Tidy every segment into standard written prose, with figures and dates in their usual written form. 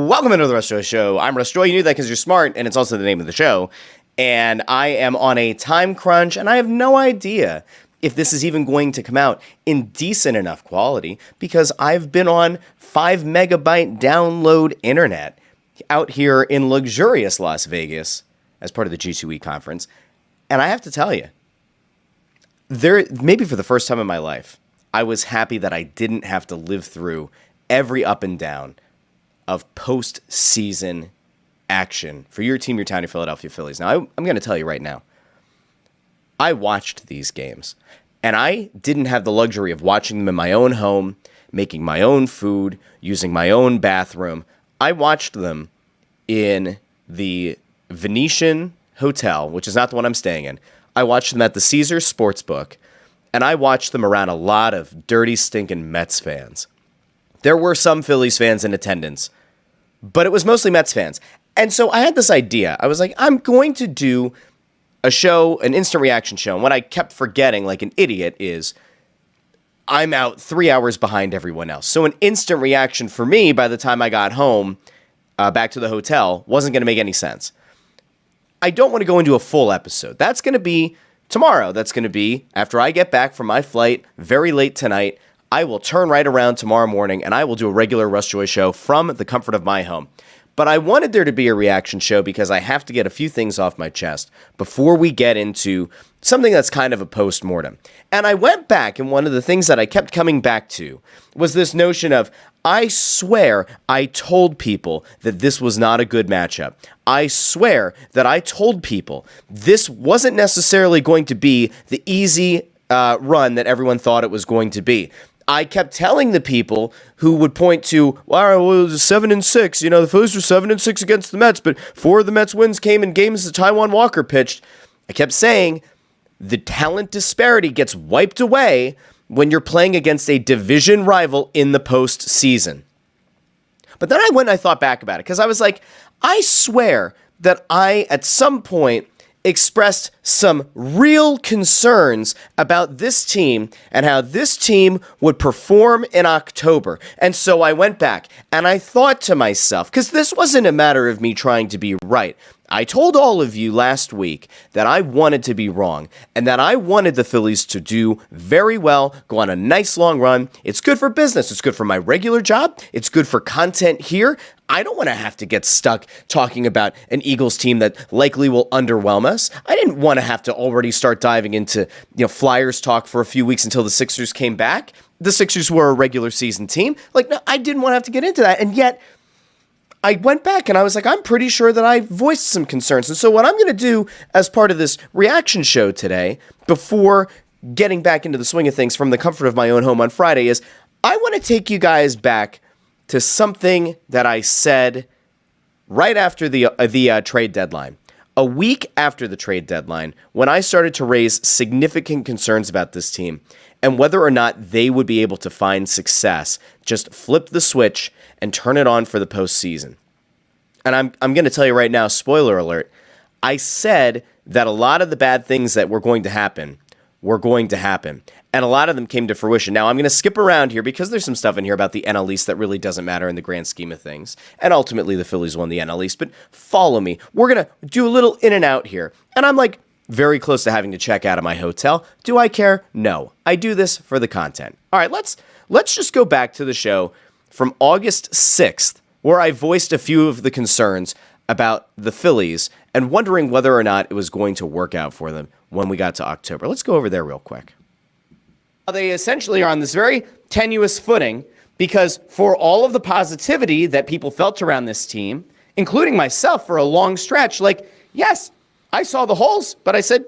Welcome into the Russ Joy Show. I'm Russ Joy. You knew that because you're smart, and it's also the name of the show. And I am on a time crunch, and I have no idea if this is even going to come out in decent enough quality because I've been on 5 megabyte download internet out here in luxurious Las Vegas as part of the G2E conference. And I have to tell you, maybe for the first time in my life, I was happy that I didn't have to live through every up and down of postseason action for your team, your town, your Philadelphia Phillies. Now, I'm going to tell you right now, I watched these games, and I didn't have the luxury of watching them in my own home, making my own food, using my own bathroom. I watched them in the Venetian Hotel, which is not the one I'm staying in. I watched them at the Caesars Sportsbook, and I watched them around a lot of dirty, stinking Mets fans. There were some Phillies fans in attendance, but it was mostly Mets fans. And so I had this idea. I was like, I'm going to do a show, an instant reaction show. And what I kept forgetting like an idiot is I'm out 3 hours behind everyone else. So an instant reaction for me by the time I got home, back to the hotel, wasn't going to make any sense. I don't want to go into a full episode. That's going to be tomorrow. That's going to be after I get back from my flight very late tonight. I will turn right around tomorrow morning and I will do a regular Russ Joy Show from the comfort of my home. But I wanted there to be a reaction show because I have to get a few things off my chest before we get into something that's kind of a post-mortem. And I went back, and one of the things that I kept coming back to was this notion of, I swear I told people that this was not a good matchup. I swear that I told people this wasn't necessarily going to be the easy run that everyone thought it was going to be. I kept telling the people who would point to, well, it was 7-6. You know, the Phillies were 7-6 against the Mets, but 4 of the Mets wins came in games that Taijuan Walker pitched. I kept saying the talent disparity gets wiped away when you're playing against a division rival in the postseason. But then I went and I thought back about it because I was like, I swear that I, at some point, expressed some real concerns about this team and how this team would perform in October. And so I went back and I thought to myself, because this wasn't a matter of me trying to be right. I told all of you last week that I wanted to be wrong and that I wanted the Phillies to do very well, go on a nice long run. It's good for business. It's good for my regular job. It's good for content here. I don't want to have to get stuck talking about an Eagles team that likely will underwhelm us. I didn't want to have to already start diving into, Flyers talk for a few weeks until the Sixers came back. The Sixers were a regular season team. No, I didn't want to have to get into that. And yet I went back and I was like, I'm pretty sure that I voiced some concerns. And so what I'm going to do as part of this reaction show today, before getting back into the swing of things from the comfort of my own home on Friday, is I want to take you guys back to something that I said right after the trade deadline. A week after the trade deadline, when I started to raise significant concerns about this team and whether or not they would be able to find success, just flip the switch and turn it on for the postseason. And I'm going to tell you right now, spoiler alert, I said that a lot of the bad things that were going to happen were going to happen. And a lot of them came to fruition. Now, I'm going to skip around here because there's some stuff in here about the NL East that really doesn't matter in the grand scheme of things. And ultimately, the Phillies won the NL East. But follow me. We're going to do a little in and out here. And I'm very close to having to check out of my hotel. Do I care? No. I do this for the content. All right, let's just go back to the show from August 6th, where I voiced a few of the concerns about the Phillies and wondering whether or not it was going to work out for them when we got to October. Let's go over there real quick. They essentially are on this very tenuous footing because for all of the positivity that people felt around this team, including myself for a long stretch, yes, I saw the holes, but I said,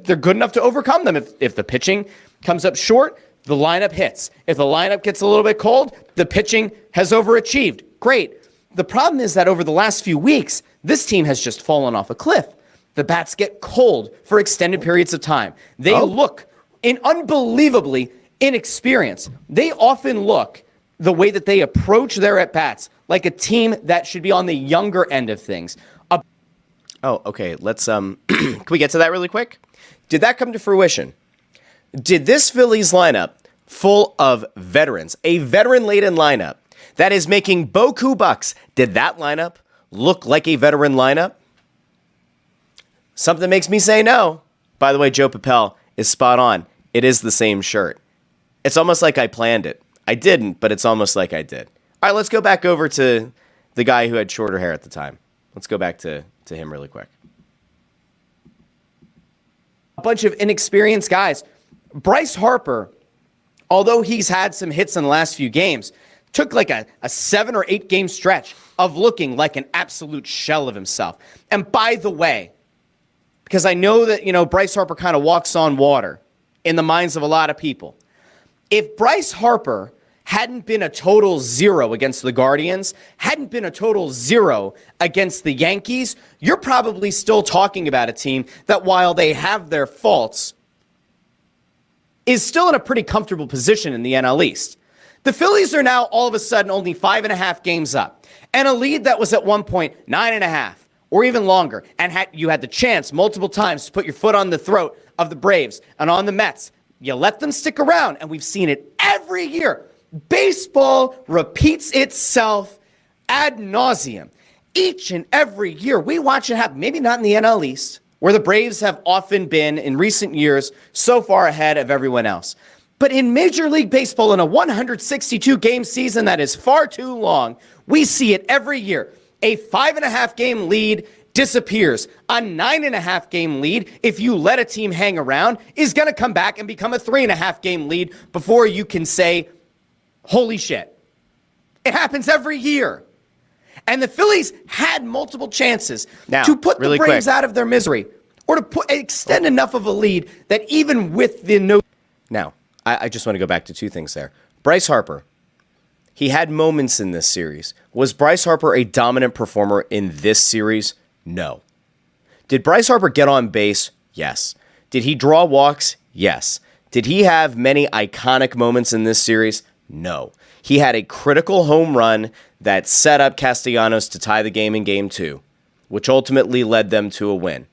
they're good enough to overcome them. If the pitching comes up short, the lineup hits. If the lineup gets a little bit cold, the pitching has overachieved. Great. The problem is that over the last few weeks, this team has just fallen off a cliff. The bats get cold for extended periods of time. They look unbelievably inexperienced. They often look, the way that they approach their at-bats, like a team that should be on the younger end of things. Okay. Let's, can we get to that really quick? Did that come to fruition? Did this Phillies lineup, full of veterans, a veteran-laden lineup, that is making boku bucks. Did that lineup look like a veteran lineup? Something makes me say no. By the way, Joe Papel is spot on. It is the same shirt. It's almost like I planned it. I didn't, but it's almost like I did. All right, let's go back over to the guy who had shorter hair at the time. Let's go back to him really quick. A bunch of inexperienced guys. Bryce Harper, although he's had some hits in the last few games, took like a 7 or 8 game stretch of looking like an absolute shell of himself. And by the way, because I know that, Bryce Harper kind of walks on water in the minds of a lot of people. If Bryce Harper hadn't been a total 0 against the Guardians, hadn't been a total 0 against the Yankees, you're probably still talking about a team that, while they have their faults, is still in a pretty comfortable position in the NL East. The Phillies are now all of a sudden only 5.5 games up, and a lead that was at one point 9.5 or even longer, and you had the chance multiple times to put your foot on the throat of the Braves and on the Mets. You let them stick around, and we've seen it every year. Baseball repeats itself ad nauseum. Each and every year, we watch it happen. Maybe not in the NL East, where the Braves have often been, in recent years, so far ahead of everyone else. But in Major League Baseball, in a 162-game season that is far too long, we see it every year. A 5.5-game lead disappears. A 9.5-game lead, if you let a team hang around, is going to come back and become a 3.5-game lead before you can say, holy shit. It happens every year. And the Phillies had multiple chances to put the Braves out of their misery or to extend enough of a lead that even with the no... Now, I just want to go back to two things there. Bryce Harper, he had moments in this series. Was Bryce Harper a dominant performer in this series? No. Did Bryce Harper get on base? Yes. Did he draw walks? Yes. Did he have many iconic moments in this series? No. He had a critical home run that set up Castellanos to tie the game in Game 2, which ultimately led them to a win.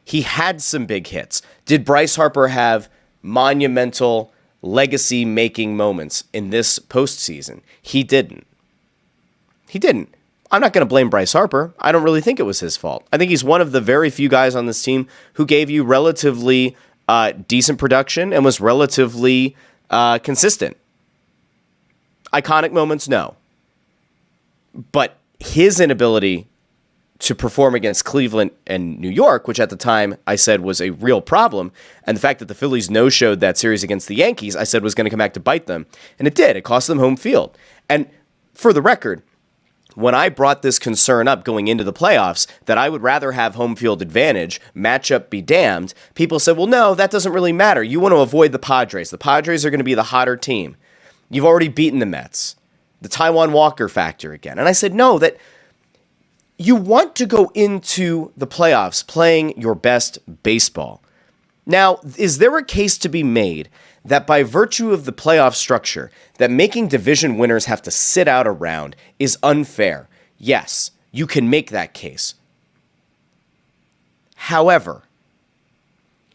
He had some big hits. Did Bryce Harper have monumental, legacy-making moments in this postseason? He didn't. I'm not going to blame Bryce Harper. I don't really think it was his fault. I think he's one of the very few guys on this team who gave you relatively decent production and was relatively consistent. Iconic moments, no. But his inability to perform against Cleveland and New York, which at the time I said was a real problem, and the fact that the Phillies no-showed that series against the Yankees, I said was going to come back to bite them. And it did. It cost them home field. And for the record, when I brought this concern up going into the playoffs, that I would rather have home field advantage, matchup be damned, people said, well, no, that doesn't really matter. You want to avoid the Padres. The Padres are going to be the hotter team. You've already beaten the Mets. The Taijuan Walker factor again. And I said, no, that you want to go into the playoffs playing your best baseball. Now, is there a case to be made that by virtue of the playoff structure, that making division winners have to sit out a round is unfair? Yes, you can make that case. However,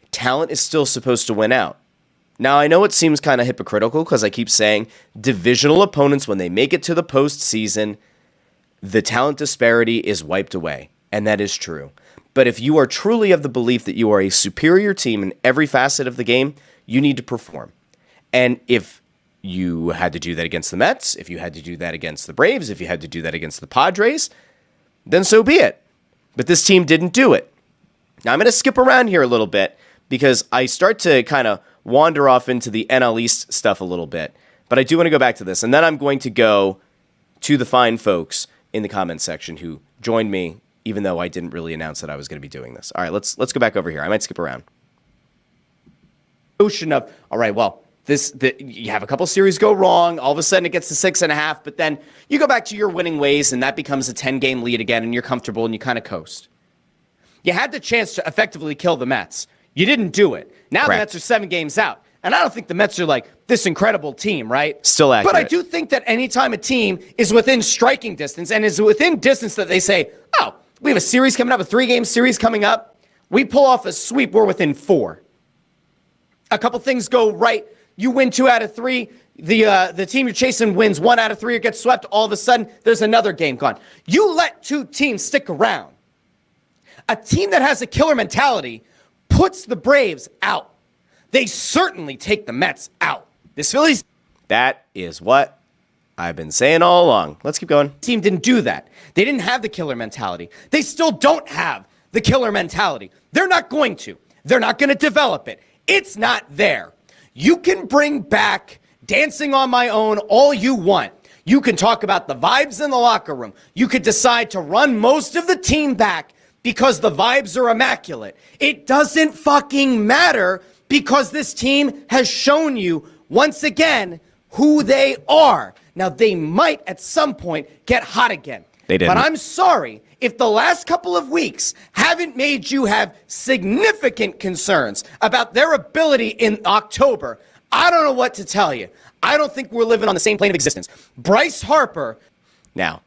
talent is still supposed to win out. Now, I know it seems kind of hypocritical because I keep saying divisional opponents, when they make it to the postseason, the talent disparity is wiped away, and that is true. But if you are truly of the belief that you are a superior team in every facet of the game, you need to perform. And if you had to do that against the Mets, if you had to do that against the Braves, if you had to do that against the Padres, then so be it. But this team didn't do it. Now, I'm going to skip around here a little bit because I start to kind of wander off into the NL East stuff a little bit. But I do want to go back to this. And then I'm going to go to the fine folks in the comments section who joined me, even though I didn't really announce that I was going to be doing this. All right, let's go back over here. I might skip around. Notion of, all right, well, you have a couple series go wrong. All of a sudden it gets to 6.5, but then you go back to your winning ways and that becomes a 10-game lead again and you're comfortable and you kind of coast. You had the chance to effectively kill the Mets. You didn't do it. Now Correct. The Mets are 7 games out. And I don't think the Mets are like this incredible team, right? Still accurate. But I do think that anytime a team is within striking distance and is within distance that they say, oh, we have a series coming up, a 3-game series coming up. We pull off a sweep, we're within 4. A couple things go right. You win 2 out of 3. the team you're chasing wins 1 out of 3 or gets swept, all of a sudden there's another game gone. You let 2 teams stick around. A team that has a killer mentality puts the Braves out. They certainly take the Mets out. This Phillies That is what I've been saying all along. Let's keep going. team didn't do that. They didn't have the killer mentality. They still don't have the killer mentality. They're not going to. They're not going to develop it. It's not there. You can bring back Dancing on My Own all you want. You can talk about the vibes in the locker room. You could decide to run most of the team back because the vibes are immaculate. It doesn't fucking matter because this team has shown you once again who they are. Now, they might at some point get hot again. They didn't. But I'm sorry if the last couple of weeks haven't made you have significant concerns about their ability in October. I don't know what to tell you. I don't think we're living on the same plane of existence. Bryce Harper. Now,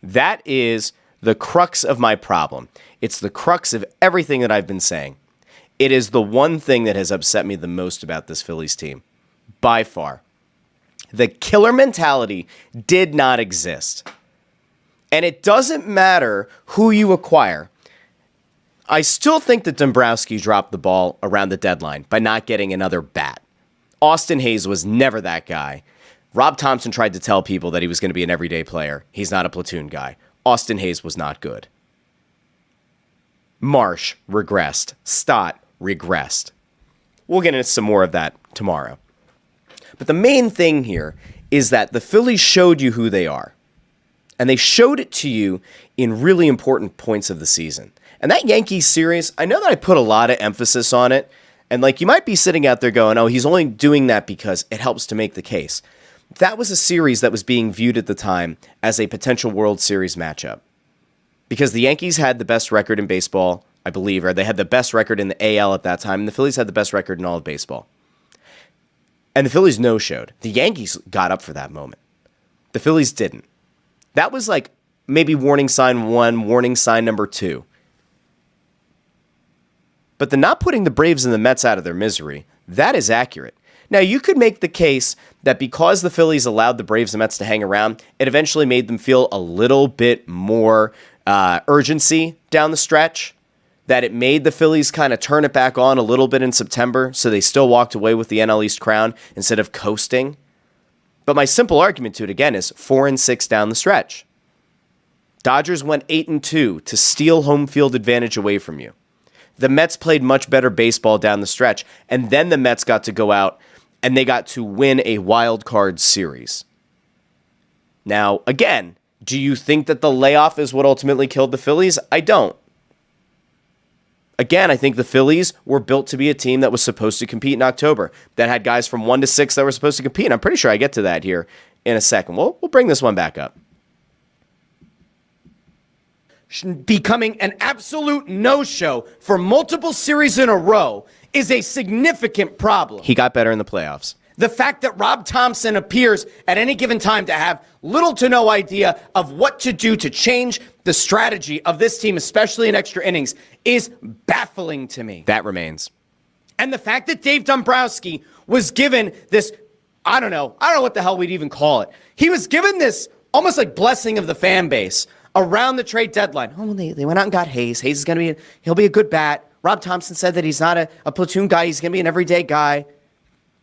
that is the crux of my problem. It's the crux of everything that I've been saying. It is the one thing that has upset me the most about this Phillies team, by far. The killer mentality did not exist. And it doesn't matter who you acquire. I still think that Dombrowski dropped the ball around the deadline by not getting another bat. Austin Hayes was never that guy. Rob Thompson tried to tell people that he was going to be an everyday player. He's not a platoon guy. Austin Hayes was not good. Marsh regressed. Stott regressed. We'll get into some more of that tomorrow. But the main thing here is that the Phillies showed you who they are. And they showed it to you in really important points of the season. And that Yankees series, I know that I put a lot of emphasis on it. And like you might be sitting out there going, oh, he's only doing that because it helps to make the case. That was a series that was being viewed at the time as a potential World Series matchup. Because the Yankees had the best record in baseball, I believe, or they had the best record in the AL at that time, and the Phillies had the best record in all of baseball. And the Phillies no-showed. The Yankees got up for that moment. The Phillies didn't. That was like maybe warning sign 1, warning sign number 2. But the not putting the Braves and the Mets out of their misery, that is accurate. Now, you could make the case that because the Phillies allowed the Braves and Mets to hang around, it eventually made them feel a little bit more urgency down the stretch, that it made the Phillies kind of turn it back on a little bit in September, so they still walked away with the NL East crown instead of coasting. But my simple argument to it, again, is 4-6 down the stretch. Dodgers went 8-2 to steal home field advantage away from you. The Mets played much better baseball down the stretch, and then the Mets got to go out and they got to win a wild card series. Now, again, do you think that the layoff is what ultimately killed the Phillies? I don't. Again, I think the Phillies were built to be a team that was supposed to compete in October, that had guys from 1 to 6 that were supposed to compete. And I'm pretty sure I get to that here in a second. We'll bring this one back up. Becoming an absolute no-show for multiple series in a row is a significant problem. He got better in the playoffs. The fact that Rob Thompson appears at any given time to have little to no idea of what to do to change the strategy of this team, especially in extra innings, is baffling to me. That remains. And the fact that Dave Dombrowski was given this, I don't know what the hell we'd even call it. He was given this almost like blessing of the fan base around the trade deadline. Oh, they went out and got Hayes. Hayes is going to he'll be a good bat. Rob Thompson said that he's not a platoon guy. He's going to be an everyday guy.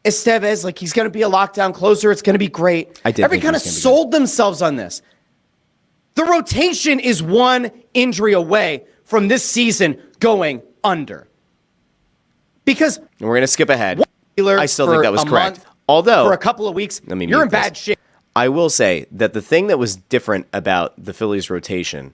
Estevez, like he's going to be a lockdown closer. It's going to be great. Everybody kind of sold themselves on this. The rotation is one injury away from this season going under. Because we're going to skip ahead. I still think that was correct. Although, for a couple of weeks, you're in bad shape. I will say that the thing that was different about the Phillies rotation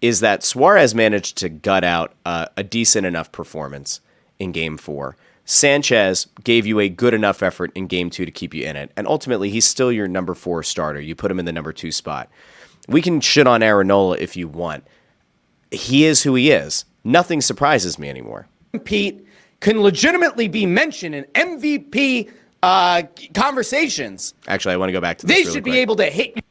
is that Suarez managed to gut out a decent enough performance in Game 4. Sanchez gave you a good enough effort in Game 2 to keep you in it. And ultimately, he's still your number 4 starter. You put him in the number 2 spot. We can shit on Aaronola if you want. He is who he is. Nothing surprises me anymore. Pete can legitimately be mentioned in MVP conversations. Actually, I want to go back to this They really should quick. be able to hit you.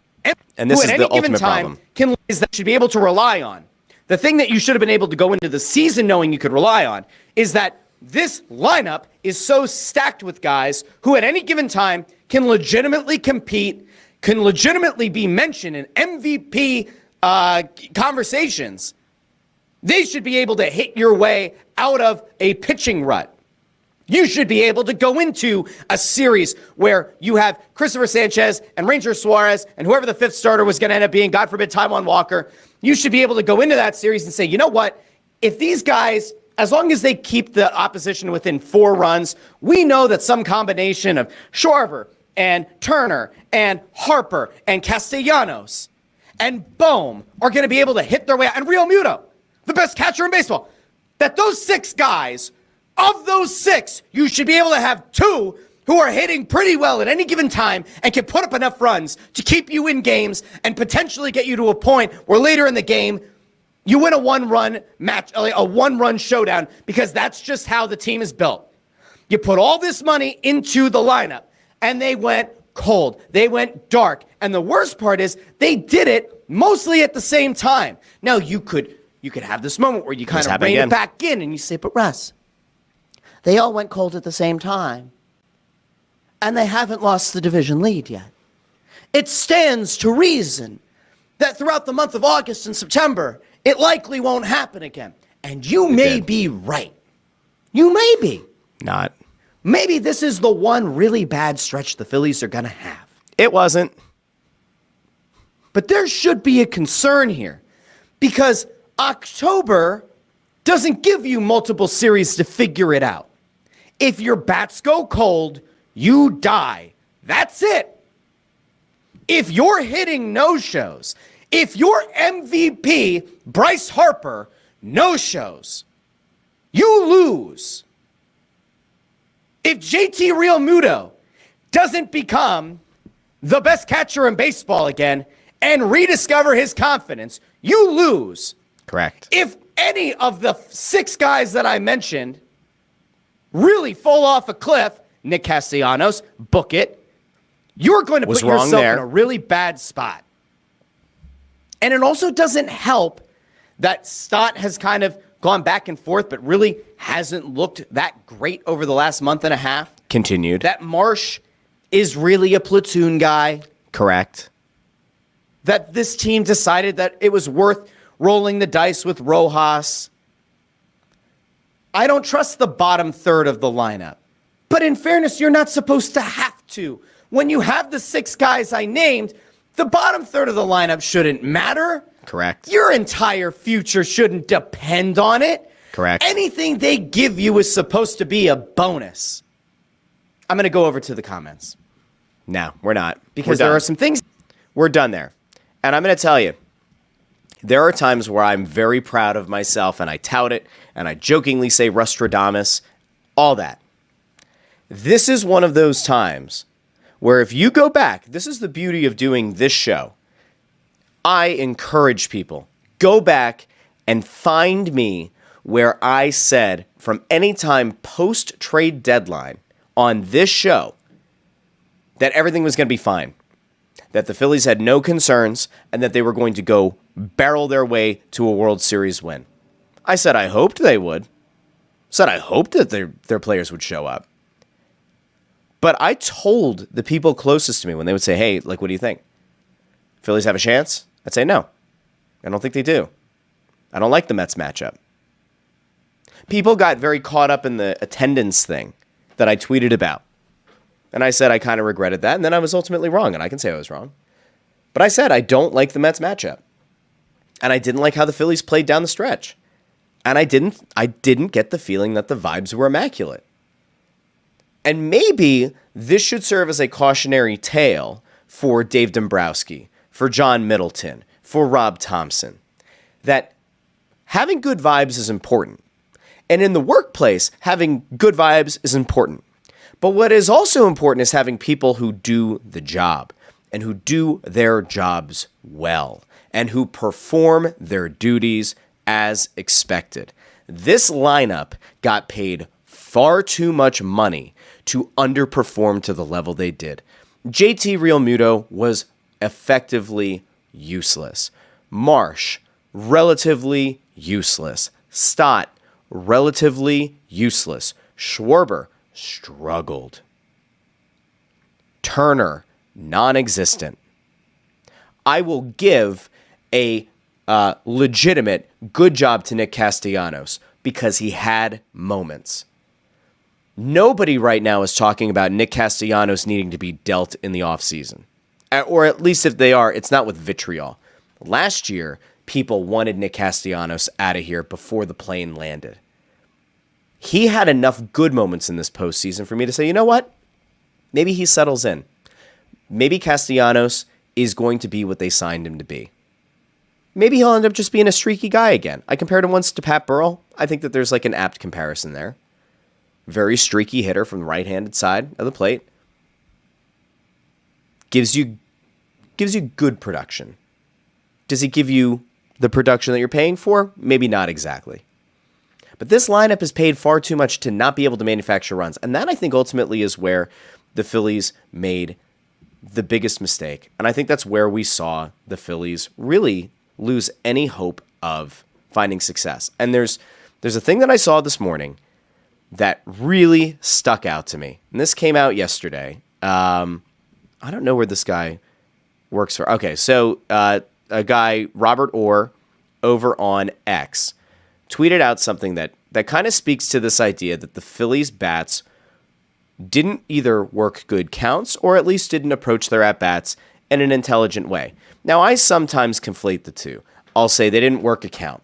And this is at the any given ultimate time problem. Should be able to rely on. The thing that you should have been able to go into the season knowing you could rely on is that this lineup is so stacked with guys who at any given time can legitimately compete, can legitimately be mentioned in MVP conversations. They should be able to hit your way out of a pitching rut. You should be able to go into a series where you have Christopher Sanchez and Ranger Suarez and whoever the fifth starter was going to end up being, God forbid, Taijuan Walker. You should be able to go into that series and say, you know what? If these guys, as long as they keep the opposition within 4 runs, we know that some combination of Schwarber and Turner and Harper and Castellanos and Bohm are going to be able to hit their way out. And Real Muto, the best catcher in baseball. That those 6 guys, of those 6, you should be able to have 2 who are hitting pretty well at any given time and can put up enough runs to keep you in games and potentially get you to a point where later in the game, you win a 1-run match, a 1-run showdown, because that's just how the team is built. You put all this money into the lineup, and they went cold. They went dark. And the worst part is they did it mostly at the same time. Now, you could have this moment where you kind of rein it back in, and you say, but Russ, they all went cold at the same time, and they haven't lost the division lead yet. It stands to reason that throughout the month of August and September, it likely won't happen again. And you may be right. You may be. Not. Maybe this is the one really bad stretch the Phillies are going to have. It wasn't. But there should be a concern here, because October doesn't give you multiple series to figure it out. If your bats go cold, you die. That's it. If you're hitting no-shows, if your MVP, Bryce Harper, no-shows, you lose. If JT Realmuto doesn't become the best catcher in baseball again and rediscover his confidence, you lose. Correct. If any of the 6 guys that I mentioned really fall off a cliff, Nick Castellanos, book it, you're going to put yourself in a really bad spot. And it also doesn't help that Stott has kind of gone back and forth, but really hasn't looked that great over the last month and a half. Continued. That Marsh is really a platoon guy. Correct. That this team decided that it was worth rolling the dice with Rojas. I don't trust the bottom third of the lineup. But in fairness, you're not supposed to have to. When you have the 6 guys I named, the bottom third of the lineup shouldn't matter. Correct. Your entire future shouldn't depend on it. Correct. Anything they give you is supposed to be a bonus. I'm going to go over to the comments. No, we're not. Because there are some things. We're done there. And I'm going to tell you, there are times where I'm very proud of myself and I tout it and I jokingly say Rustradamus, all that. This is one of those times where if you go back, this is the beauty of doing this show. I encourage people, go back and find me where I said from any time post-trade deadline on this show that everything was going to be fine, that the Phillies had no concerns, and that they were going to go barrel their way to a World Series win. I said I hoped they would. Said I hoped that their players would show up. But I told the people closest to me when they would say, hey, like, what do you think? Phillies have a chance? I'd say no. I don't think they do. I don't like the Mets matchup. People got very caught up in the attendance thing that I tweeted about. And I said I kind of regretted that, and then I was ultimately wrong, and I can say I was wrong. But I said I don't like the Mets matchup. And I didn't like how the Phillies played down the stretch. And I didn't get the feeling that the vibes were immaculate. And maybe this should serve as a cautionary tale for Dave Dombrowski, for John Middleton, for Rob Thompson, that having good vibes is important. And in the workplace, having good vibes is important. But what is also important is having people who do the job and who do their jobs well and who perform their duties as expected. This lineup got paid far too much money to underperform to the level they did. JT Realmuto was effectively useless. Marsh, relatively useless. Stott, relatively useless. Schwarber struggled. Turner, non-existent. I will give a legitimate good job to Nick Castellanos because he had moments. Nobody right now is talking about Nick Castellanos needing to be dealt in the offseason. Or at least if they are, it's not with vitriol. Last year, people wanted Nick Castellanos out of here before the plane landed. He had enough good moments in this postseason for me to say, you know what? Maybe he settles in. Maybe Castellanos is going to be what they signed him to be. Maybe he'll end up just being a streaky guy again. I compared him once to Pat Burrell. I think that there's like an apt comparison there. Very streaky hitter from the right-handed side of the plate. Gives you good production. Does he give you the production that you're paying for? Maybe not exactly. But this lineup is paid far too much to not be able to manufacture runs. And that, I think, ultimately is where the Phillies made the biggest mistake. And I think that's where we saw the Phillies really lose any hope of finding success. And there's a thing that I saw this morning that really stuck out to me. And this came out yesterday. I don't know where this guy works for. Okay, so a guy, Robert Orr, over on X, tweeted out something that kind of speaks to this idea that the Phillies' bats didn't either work good counts or at least didn't approach their at-bats in an intelligent way. Now, I sometimes conflate the two. I'll say they didn't work a count.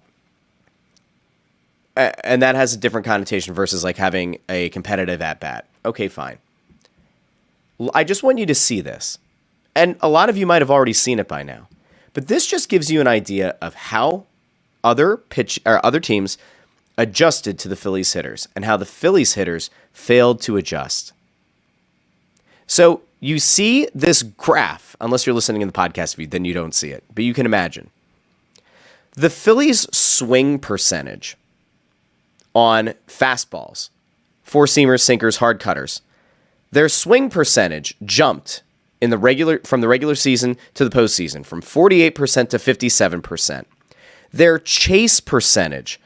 And that has a different connotation versus like having a competitive at-bat. Okay, fine. I just want you to see this. And a lot of you might have already seen it by now. But this just gives you an idea of how other teams adjusted to the Phillies hitters and how the Phillies hitters failed to adjust. So you see this graph, unless you're listening in the podcast feed, then you don't see it. But you can imagine. The Phillies' swing percentage on fastballs, four-seamers, sinkers, hard cutters, their swing percentage jumped from the regular season to the postseason from 48% to 57%. Their chase percentage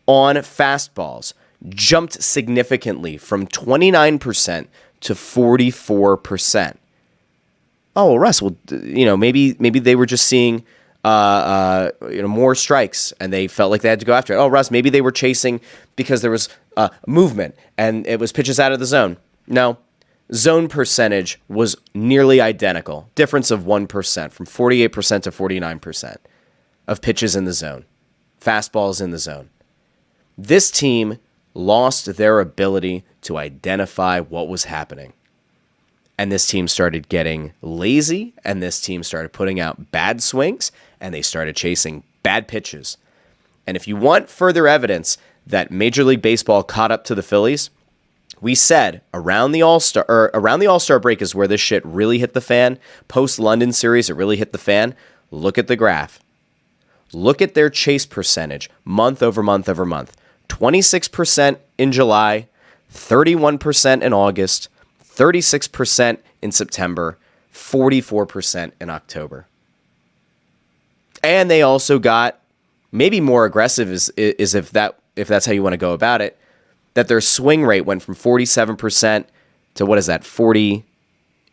on fastballs jumped significantly from 29% to 44%. Oh, well, Russ, maybe they were just seeing more strikes and they felt like they had to go after it. Oh, Russ, maybe they were chasing because there was movement and it was pitches out of the zone. No. Zone percentage was nearly identical. Difference of 1% from 48% to 49% of pitches in the zone. Fastballs in the zone. This team lost their ability to identify what was happening. And this team started getting lazy, and this team started putting out bad swings, and they started chasing bad pitches. And if you want further evidence that Major League Baseball caught up to the Phillies, we said around the All-Star break is where this shit really hit the fan. Post-London series, it really hit the fan. Look at the graph. Look at their chase percentage month over month over month. 26% in July, 31% in August, 36% in September, 44% in October. And they also got maybe more aggressive is if that's how you want to go about it, that their swing rate went from 47% to 48%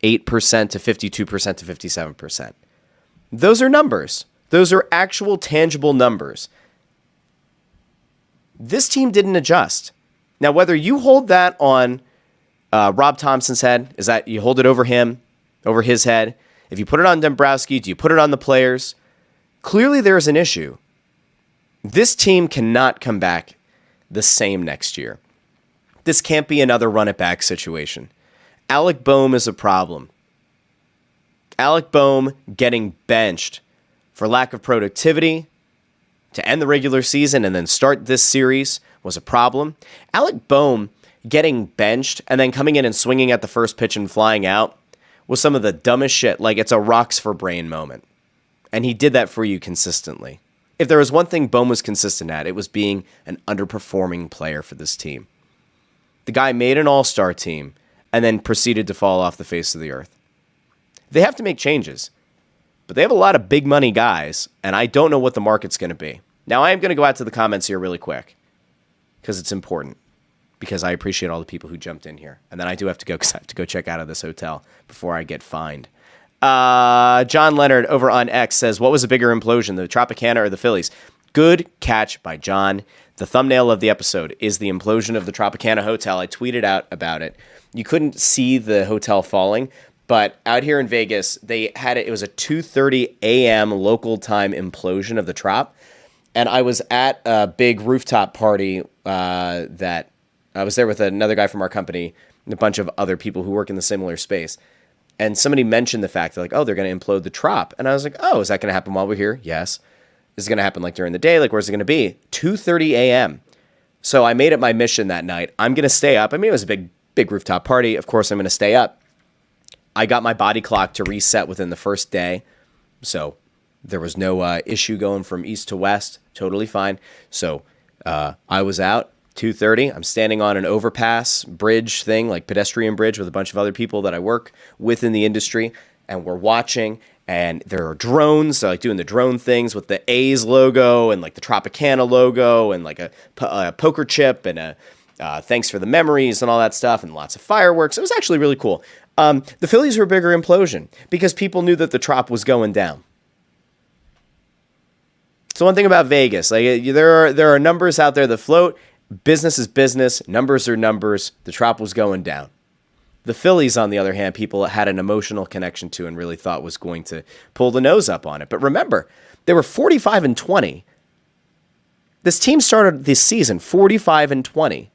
to 52% to 57%. Those are numbers. Those are actual tangible numbers. This team didn't adjust. Now, whether you hold that on Rob Thompson's head, is that you hold it over him, over his head? If you put it on Dombrowski, do you put it on the players? Clearly there's an issue. This team cannot come back the same next year. This can't be another run-it-back situation. Alec Boehm is a problem. Alec Boehm getting benched for lack of productivity to end the regular season and then start this series was a problem. Alec Boehm getting benched and then coming in and swinging at the first pitch and flying out was some of the dumbest shit. Like, it's a rocks for brain moment. And he did that for you consistently. If there was one thing Boehm was consistent at, it was being an underperforming player for this team. The guy made an all-star team and then proceeded to fall off the face of the earth. They have to make changes, but they have a lot of big money guys, and I don't know what the market's going to be. Now, I am going to go out to the comments here really quick because it's important. because I appreciate all the people who jumped in here. And then I do have to go because I have to go check out of this hotel before I get fined. John Leonard over on X says, what was a bigger implosion, the Tropicana or the Phillies? Good catch by John. The thumbnail of the episode is the implosion of the Tropicana Hotel. I tweeted out about it. You couldn't see the hotel falling, but out here in Vegas, they had it. It was a 2:30 a.m. local time implosion of the Trop. And I was at a big rooftop party that I was there with another guy from our company and a bunch of other people who work in the similar space. And somebody mentioned the fact that, like, oh, they're going to implode the Trop. And I was like, oh, is that going to happen while we're here? Yes. Is it going to happen, like, during the day? Like, where's it going to be? 2:30 a.m. So I made it my mission that night. I'm going to stay up. I mean, it was a big rooftop party. Of course, I'm going to stay up. I got my body clock to reset within the first day. So there was no issue going from east to west. Totally fine. So I was out. 2:30. I'm standing on an overpass bridge thing, like pedestrian bridge, with a bunch of other people that I work with in the industry, and we're watching. And there are drones, so like doing the drone things with the A's logo and like the Tropicana logo and like a poker chip and a thanks for the memories and all that stuff and lots of fireworks. It was actually really cool. The Phillies were a bigger implosion because people knew that the Trop was going down. So one thing about Vegas, like there are numbers out there that float. Business is business. Numbers are numbers. The Trop was going down. The Phillies, on the other hand, people had an emotional connection to and really thought was going to pull the nose up on it. But remember, they were 45-20. This team started this season 45-20.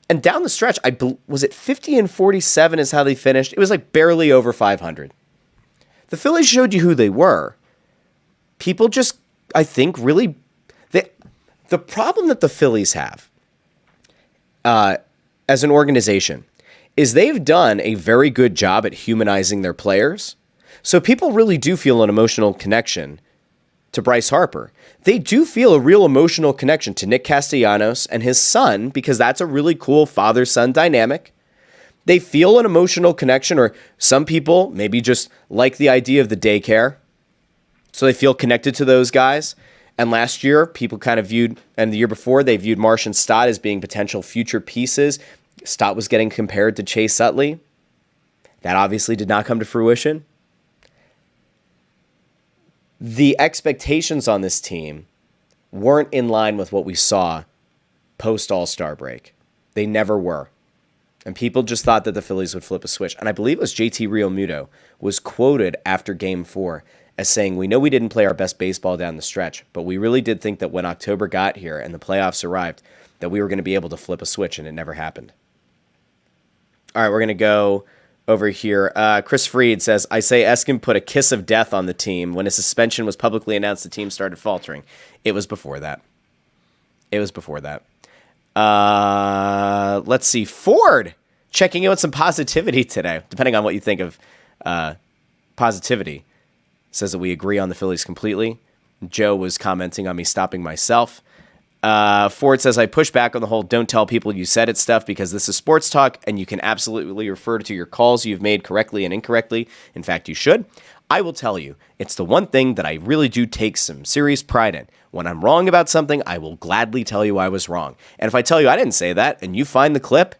And down the stretch, was it 50-47 is how they finished? It was like barely over 500. The Phillies showed you who they were. People just, I think, really... The problem that the Phillies have as an organization is they've done a very good job at humanizing their players. So people really do feel an emotional connection to Bryce Harper. They do feel a real emotional connection to Nick Castellanos and his son because that's a really cool father-son dynamic. They feel an emotional connection, or some people maybe just like the idea of the daycare. So they feel connected to those guys. And last year, people kind of viewed, and the year before, they viewed Marsh and Stott as being potential future pieces. Stott was getting compared to Chase Utley. That obviously did not come to fruition. The expectations on this team weren't in line with what we saw post All-Star break. They never were. And people just thought that the Phillies would flip a switch. And I believe it was JT Realmuto was quoted after Game 4 as saying, we know we didn't play our best baseball down the stretch, but we really did think that when October got here and the playoffs arrived, that we were going to be able to flip a switch, and it never happened. All right, we're going to go over here. Chris Freed says, I say Eskin put a kiss of death on the team. When a suspension was publicly announced, the team started faltering. It was before that. Let's see. Ford checking in with some positivity today, depending on what you think of positivity. Says that we agree on the Phillies completely. Joe was commenting on me stopping myself. Ford says, I push back on the whole don't tell people you said it stuff because this is sports talk and you can absolutely refer to your calls you've made correctly and incorrectly. In fact, you should. I will tell you, it's the one thing that I really do take some serious pride in. When I'm wrong about something, I will gladly tell you I was wrong. And if I tell you I didn't say that and you find the clip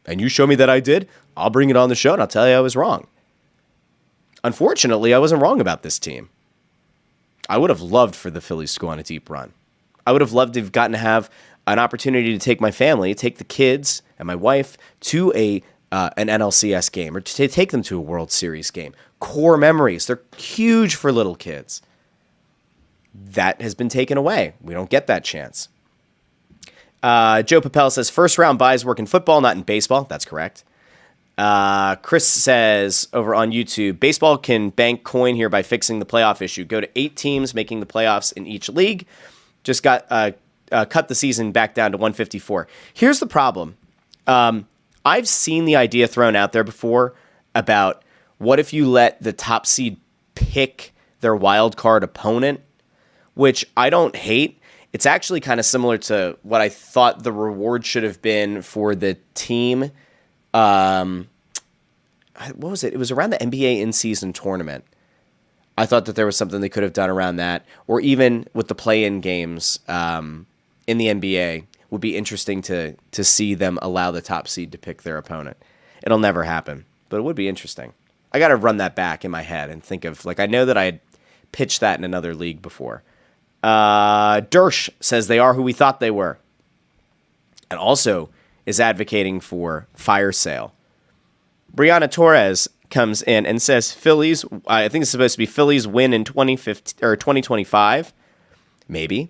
and you show me that I did, I'll bring it on the show and I'll tell you I was wrong. Unfortunately, I wasn't wrong about this team. I would have loved for the Phillies to go on a deep run. I would have loved to have gotten to have an opportunity to take my family, take the kids and my wife to an NLCS game or to take them to a World Series game. Core memories. They're huge for little kids. That has been taken away. We don't get that chance. Joe Papel says, first round buys work in football, not in baseball. That's correct. Chris says over on YouTube, baseball can bank coin here by fixing the playoff issue. Go to 8 teams making the playoffs in each league. Just got cut the season back down to 154. Here's the problem. I've seen the idea thrown out there before about what if you let the top seed pick their wild card opponent, which I don't hate. It's actually kind of similar to what I thought the reward should have been for the team. What was it? It was around the NBA in-season tournament. I thought that there was something they could have done around that, or even with the play-in games in the NBA, would be interesting to see them allow the top seed to pick their opponent. It'll never happen, but it would be interesting. I got to run that back in my head and think of, like, I know that I had pitched that in another league before. Dersh says they are who we thought they were, and also is advocating for fire sale. Brianna Torres comes in and says Phillies, I think it's supposed to be Phillies win in 2015 or 2025. Maybe.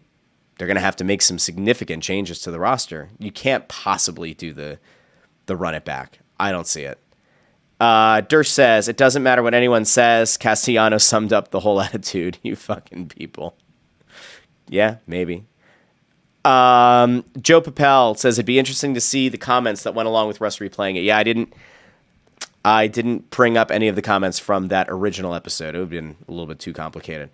They're going to have to make some significant changes to the roster. You can't possibly do the run it back. I don't see it. Dersh says, it doesn't matter what anyone says. Castellanos summed up the whole attitude. You fucking people. Yeah, maybe. Joe Papel says it'd be interesting to see the comments that went along with Russ replaying it. Yeah, I didn't bring up any of the comments from that original episode. It would have been a little bit too complicated.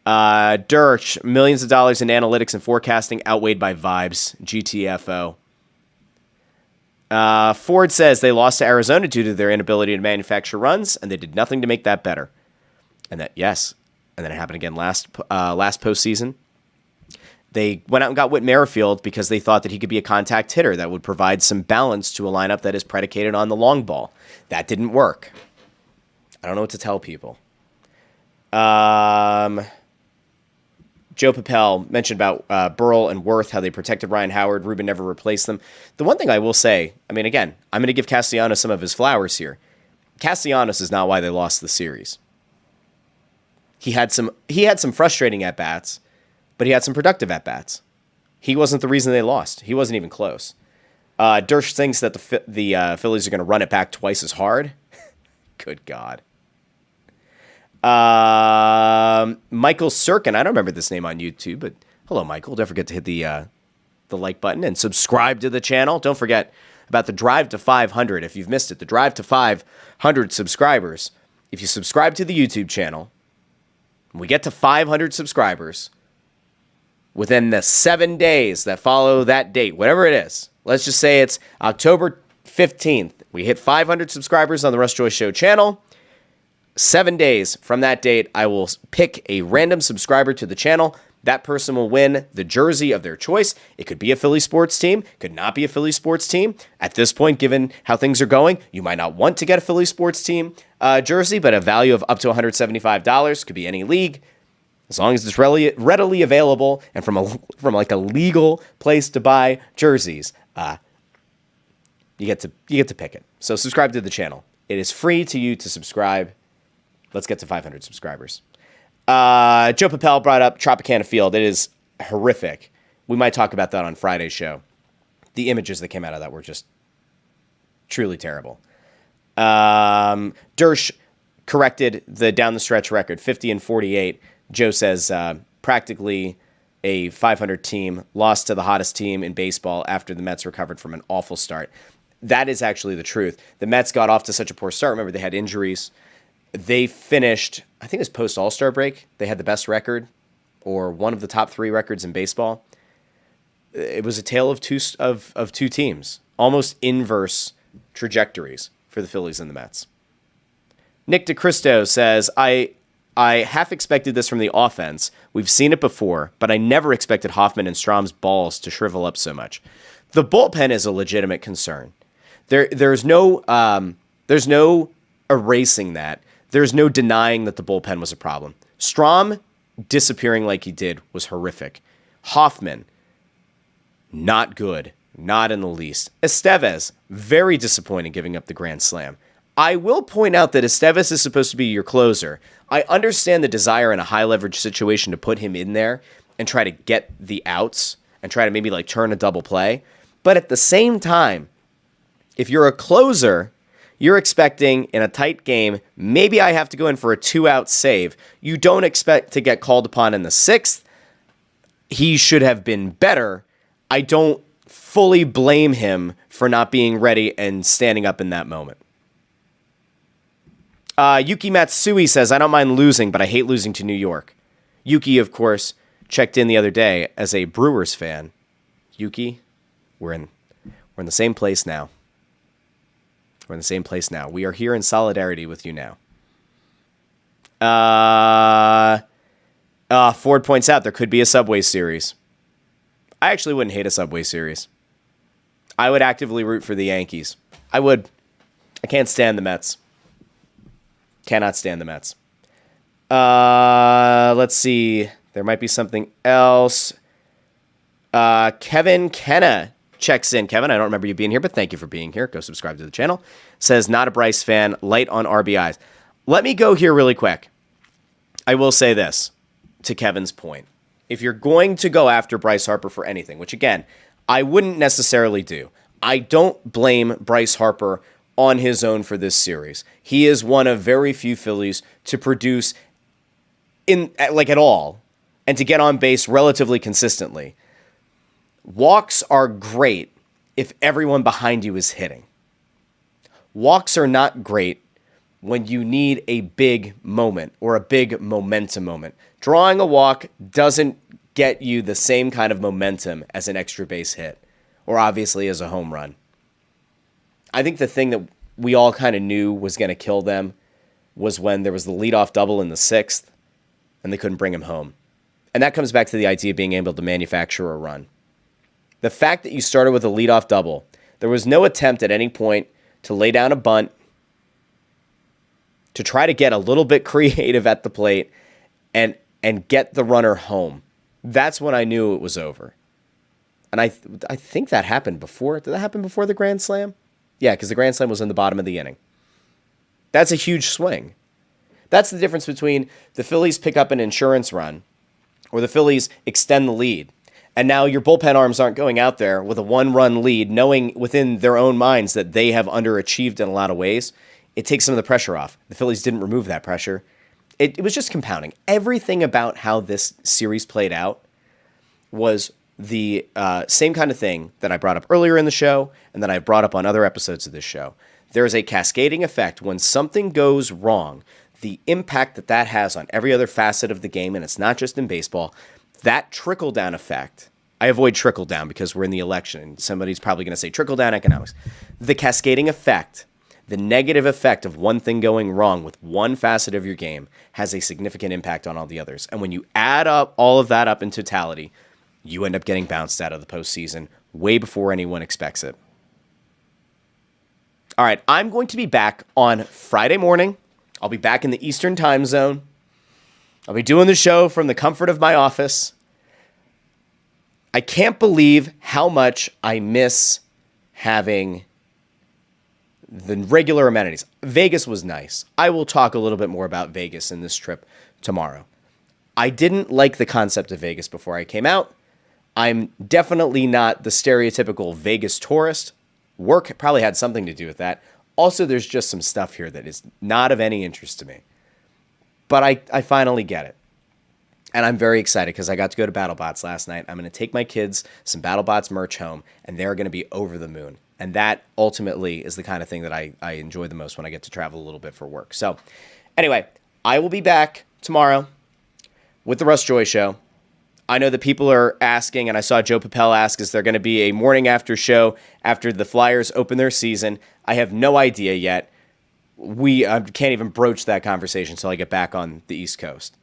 Dersh, millions of dollars in analytics and forecasting outweighed by vibes. GTFO. Ford says they lost to Arizona due to their inability to manufacture runs, and they did nothing to make that better. And that, yes, and then it happened again last postseason. They went out and got Whit Merrifield because they thought that he could be a contact hitter that would provide some balance to a lineup that is predicated on the long ball. That didn't work. I don't know what to tell people. Joe Papel mentioned about Burrell and Worth, how they protected Ryan Howard. Ruben never replaced them. The one thing I will say, I mean, again, I'm going to give Castellanos some of his flowers here. Castellanos is not why they lost the series. He had some frustrating at-bats, but he had some productive at-bats. He wasn't the reason they lost. He wasn't even close. Dersh thinks that the Phillies are going to run it back twice as hard. Good God. Michael Sirkin, I don't remember this name on YouTube, but hello, Michael. Don't forget to hit the like button and subscribe to the channel. Don't forget about the drive to 500. If you've missed it, the drive to 500 subscribers. If you subscribe to the YouTube channel, we get to 500 subscribers within the 7 days that follow that date, whatever it is. Let's just say it's October 15th. We hit 500 subscribers on the Russ Joy Show channel. 7 days from that date, I will pick a random subscriber to the channel. That person will win the jersey of their choice. It could be a Philly sports team, could not be a Philly sports team. At this point, given how things are going, you might not want to get a Philly sports team jersey, but a value of up to $175 could be any league, as long as it's readily available and from like a legal place to buy jerseys. You get to pick it. So subscribe to the channel. It is free to you to subscribe. Let's get to 500 subscribers. Joe Papel brought up Tropicana Field. It is horrific. We might talk about that on Friday's show. The images that came out of that were just truly terrible. Dersh corrected the down the stretch record, 50-48. Joe says practically a 500 team lost to the hottest team in baseball after the Mets recovered from an awful start. That is actually the truth. The Mets got off to such a poor start. Remember, they had injuries. They finished, I think it was post-All-Star break. They had the best record, or one of the top 3 records in baseball. It was a tale of two teams, almost inverse trajectories for the Phillies and the Mets. Nick DeCristo says, I half expected this from the offense. We've seen it before, but I never expected Hoffman and Strom's balls to shrivel up so much. The bullpen is a legitimate concern. There's no erasing that. There's no denying that the bullpen was a problem. Strom disappearing like he did was horrific. Hoffman, not good. Not in the least. Estevez, very disappointing giving up the grand slam. I will point out that Estevez is supposed to be your closer. I understand the desire in a high leverage situation to put him in there and try to get the outs and try to maybe like turn a double play. But at the same time, if you're a closer, you're expecting in a tight game, maybe I have to go in for a 2-out save. You don't expect to get called upon in the 6th. He should have been better. I don't fully blame him for not being ready and standing up in that moment. Yuki Matsui says, I don't mind losing, but I hate losing to New York. Yuki, of course, checked in the other day as a Brewers fan. Yuki, we're in the same place now. We're in the same place now. We are here in solidarity with you now. Ford points out there could be a Subway series. I actually wouldn't hate a Subway series. I would actively root for the Yankees. I would. I can't stand the Mets. Cannot stand the Mets. Let's see. There might be something else. Kevin Kenna checks in. Kevin, I don't remember you being here, but thank you for being here. Go subscribe to the channel. Says, not a Bryce fan, light on RBIs. Let me go here really quick. I will say this to Kevin's point. If you're going to go after Bryce Harper for anything, which again, I wouldn't necessarily do. I don't blame Bryce Harper on his own for this series. He is one of very few Phillies to produce at all and to get on base relatively consistently. Walks are great if everyone behind you is hitting. Walks are not great when you need a big moment or a big momentum moment. Drawing a walk doesn't get you the same kind of momentum as an extra base hit or obviously as a home run. I think the thing that we all kind of knew was going to kill them was when there was the leadoff double in the 6th and they couldn't bring him home. And that comes back to the idea of being able to manufacture a run. The fact that you started with a leadoff double, there was no attempt at any point to lay down a bunt, to try to get a little bit creative at the plate and get the runner home. That's when I knew it was over. And I think that happened before. Did that happen before the Grand Slam? Yeah, because the Grand Slam was in the bottom of the inning. That's a huge swing. That's the difference between the Phillies pick up an insurance run or the Phillies extend the lead. And now your bullpen arms aren't going out there with a one-run lead, knowing within their own minds that they have underachieved in a lot of ways. It takes some of the pressure off. The Phillies didn't remove that pressure. It was just compounding. Everything about how this series played out was the same kind of thing that I brought up earlier in the show and that I brought up on other episodes of this show. There is a cascading effect. When something goes wrong, the impact that has on every other facet of the game, and it's not just in baseball, that trickle-down effect. I avoid trickle-down because we're in the election, and somebody's probably going to say trickle-down economics. The cascading effect, the negative effect of one thing going wrong with one facet of your game has a significant impact on all the others. And when you add up all of that up in totality, you end up getting bounced out of the postseason way before anyone expects it. All right, I'm going to be back on Friday morning. I'll be back in the Eastern time zone. I'll be doing the show from the comfort of my office. I can't believe how much I miss having the regular amenities. Vegas was nice. I will talk a little bit more about Vegas in this trip tomorrow. I didn't like the concept of Vegas before I came out. I'm definitely not the stereotypical Vegas tourist. Work probably had something to do with that. Also, there's just some stuff here that is not of any interest to me. But I finally get it. And I'm very excited because I got to go to BattleBots last night. I'm going to take my kids some BattleBots merch home, and they're going to be over the moon. And that ultimately is the kind of thing that I enjoy the most when I get to travel a little bit for work. So anyway, I will be back tomorrow with the Russ Joy Show. I know that people are asking, and I saw Joe Papel ask, is there going to be a morning after show after the Flyers open their season? I have no idea yet. We can't even broach that conversation until I get back on the East Coast.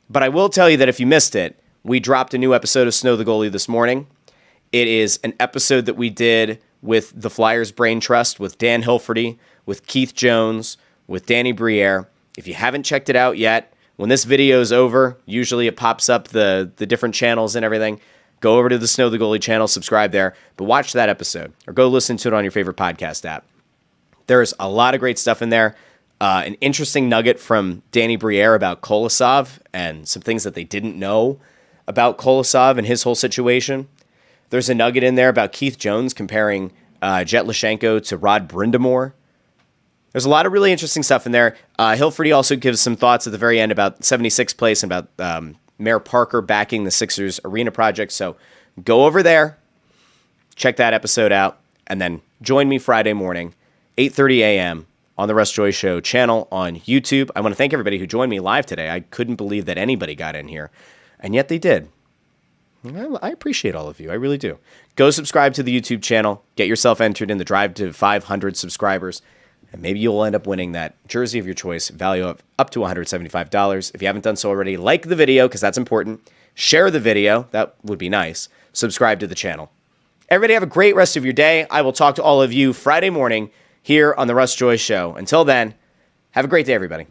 But I will tell you that if you missed it, we dropped a new episode of Snow the Goalie this morning. It is an episode that we did with the Flyers Brain Trust, with Dan Hilferty, with Keith Jones, with Danny Briere. If you haven't checked it out yet, when this video is over, usually it pops up the different channels and everything. Go over to the Snow the Goalie channel, subscribe there, but watch that episode or go listen to it on your favorite podcast app. There's a lot of great stuff in there. An interesting nugget from Danny Briere about Kolosov and some things that they didn't know about Kolosov and his whole situation. There's a nugget in there about Keith Jones comparing Jet Lashenko to Rod Brindamore. There's a lot of really interesting stuff in there. Hilferty also gives some thoughts at the very end about 76th place and about Mayor Parker backing the Sixers Arena project. So go over there, check that episode out, and then join me Friday morning, 8:30 a.m. on the Russ Joy Show channel on YouTube. I want to thank everybody who joined me live today. I couldn't believe that anybody got in here, and yet they did. I appreciate all of you. I really do. Go subscribe to the YouTube channel. Get yourself entered in the drive to 500 subscribers, and maybe you'll end up winning that jersey of your choice, value of up to $175. If you haven't done so already, like the video because that's important. Share the video. That would be nice. Subscribe to the channel. Everybody have a great rest of your day. I will talk to all of you Friday morning here on the Russ Joy Show. Until then, have a great day, everybody.